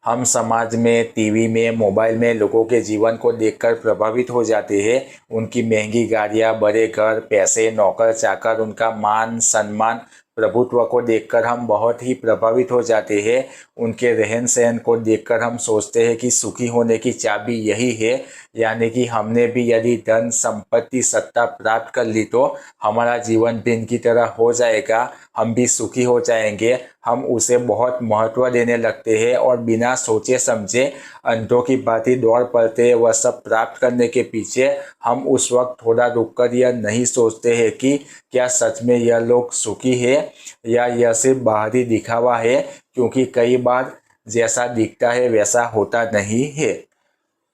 हम समाज में, टीवी में, मोबाइल में लोगों के जीवन को देखकर प्रभावित हो जाते हैं। उनकी महंगी गाड़ियां, बड़े घर, पैसे, नौकर चाकर, उनका मान सम्मान, प्रभुत्व को देखकर हम बहुत ही प्रभावित हो जाते हैं। उनके रहन सहन को देखकर हम सोचते हैं कि सुखी होने की चाबी यही है। यानी कि हमने भी यदि धन, संपत्ति, सत्ता प्राप्त कर ली तो हमारा जीवन भी इनकी तरह हो जाएगा, हम भी सुखी हो जाएंगे। हम उसे बहुत महत्व देने लगते हैं और बिना सोचे समझे अंधों की भांति दौड़ पड़ते हैं वह सब प्राप्त करने के पीछे। हम उस वक्त थोड़ा रुककर यह नहीं सोचते हैं कि क्या सच में यह लोग सुखी है या यह सिर्फ बाहरी दिखावा है, क्योंकि कई बार जैसा दिखता है वैसा होता नहीं है।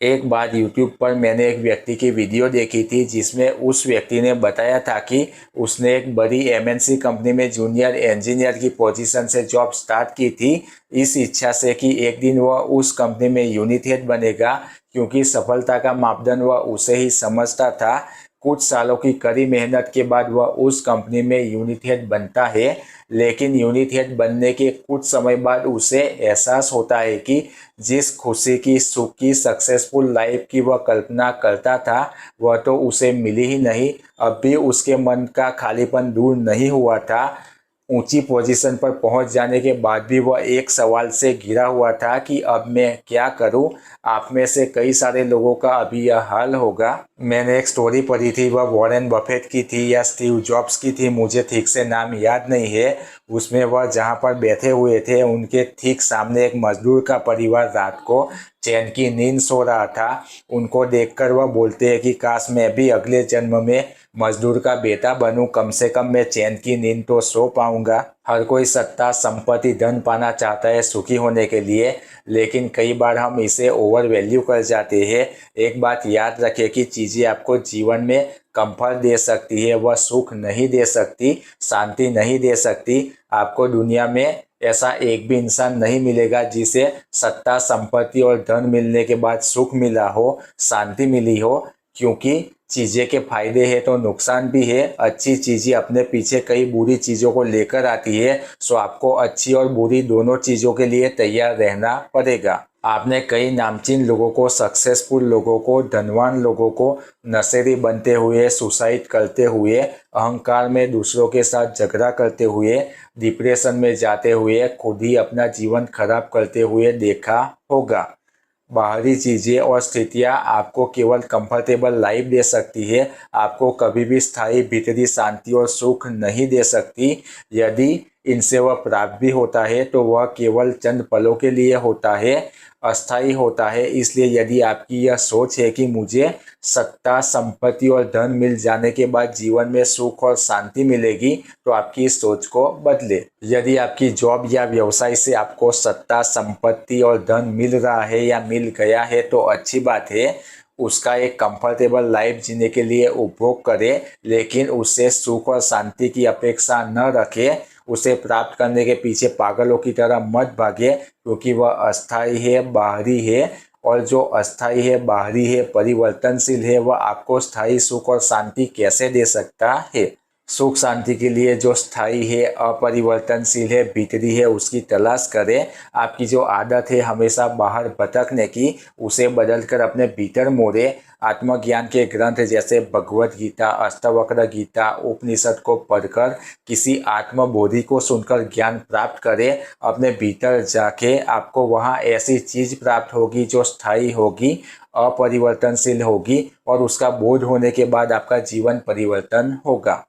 एक बार YouTube पर मैंने एक व्यक्ति की वीडियो देखी थी जिसमें उस व्यक्ति ने बताया था कि उसने एक बड़ी MNC कंपनी में जूनियर इंजीनियर की पोजीशन से जॉब स्टार्ट की थी, इस इच्छा से कि एक दिन वह उस कंपनी में यूनिट हेड बनेगा, क्योंकि सफलता का मापदंड वह उसे ही समझता था। कुछ सालों की कड़ी मेहनत के बाद वह उस कंपनी में यूनिट हेड बनता है, लेकिन यूनिट हेड बनने के कुछ समय बाद उसे एहसास होता है कि जिस खुशी की, सुख की, सक्सेसफुल लाइफ की वह कल्पना करता था वह तो उसे मिली ही नहीं। अब भी उसके मन का खालीपन दूर नहीं हुआ था। ऊंची पोजीशन पर पहुंच जाने के बाद भी वह एक सवाल से घिरा हुआ था कि अब मैं क्या करूं। आप में से कई सारे लोगों का अभी यह हाल होगा। मैंने एक स्टोरी पढ़ी थी, वह वॉरेन बफेट की थी या स्टीव जॉब्स की थी, मुझे ठीक से नाम याद नहीं है। उसमें वह जहां पर बैठे हुए थे उनके ठीक सामने एक मजदूर का परिवार रात को चैन की नींद सो रहा था। उनको देखकर वह बोलते हैं कि काश मैं भी अगले जन्म में मजदूर का बेटा बनूं, कम से कम मैं चैन की नींद तो सो पाऊंगा। हर कोई सत्ता, संपत्ति, धन पाना चाहता है सुखी होने के लिए, लेकिन कई बार हम इसे ओवर वैल्यू कर जाते हैं। एक बात याद रखें कि चीज़ें आपको जीवन में कंफर्ट दे सकती है, वह सुख नहीं दे सकती, शांति नहीं दे सकती। आपको दुनिया में ऐसा एक भी इंसान नहीं मिलेगा जिसे सत्ता, संपत्ति और धन मिलने के बाद सुख मिला हो, शांति मिली हो, क्योंकि चीज़ें के फायदे हैं तो नुकसान भी है। अच्छी चीज़ें अपने पीछे कई बुरी चीज़ों को लेकर आती है, सो आपको अच्छी और बुरी दोनों चीज़ों के लिए तैयार रहना पड़ेगा। आपने कई नामचीन लोगों को, सक्सेसफुल लोगों को, धनवान लोगों को नशेड़ी बनते हुए, सुसाइड करते हुए, अहंकार में दूसरों के साथ झगड़ा करते हुए, डिप्रेशन में जाते हुए, खुद ही अपना जीवन खराब करते हुए देखा होगा। बाहरी चीज़ें और स्थितियाँ आपको केवल कंफर्टेबल लाइफ दे सकती है, आपको कभी भी स्थायी भीतरी शांति और सुख नहीं दे सकती। यदि इनसे वह प्राप्त भी होता है तो वह केवल चंद पलों के लिए होता है, अस्थायी होता है। इसलिए यदि आपकी यह सोच है कि मुझे सत्ता, संपत्ति और धन मिल जाने के बाद जीवन में सुख और शांति मिलेगी, तो आपकी इस सोच को बदले। यदि आपकी जॉब या व्यवसाय से आपको सत्ता, संपत्ति और धन मिल रहा है या मिल गया है तो अच्छी बात है, उसका एक कंफर्टेबल लाइफ जीने के लिए उपभोग करें, लेकिन उससे सुख और शांति की अपेक्षा न रखें। उसे प्राप्त करने के पीछे पागलों की तरह मत भागे, क्योंकि वह अस्थायी है, बाहरी है, और जो अस्थायी है, बाहरी है, परिवर्तनशील है, वह आपको स्थायी सुख और शांति कैसे दे सकता है। सुख शांति के लिए जो स्थायी है, अपरिवर्तनशील है, भीतरी है, उसकी तलाश करें। आपकी जो आदत है हमेशा बाहर भटकने की, उसे बदलकर अपने भीतर मोड़े। आत्मज्ञान के ग्रंथ जैसे भगवत गीता, अष्टवक्र गीता, उपनिषद को पढ़कर, किसी आत्मबोधि को सुनकर ज्ञान प्राप्त करें। अपने भीतर जाके आपको वहाँ ऐसी चीज़ प्राप्त होगी जो स्थायी होगी, अपरिवर्तनशील होगी, और उसका बोध होने के बाद आपका जीवन परिवर्तन होगा।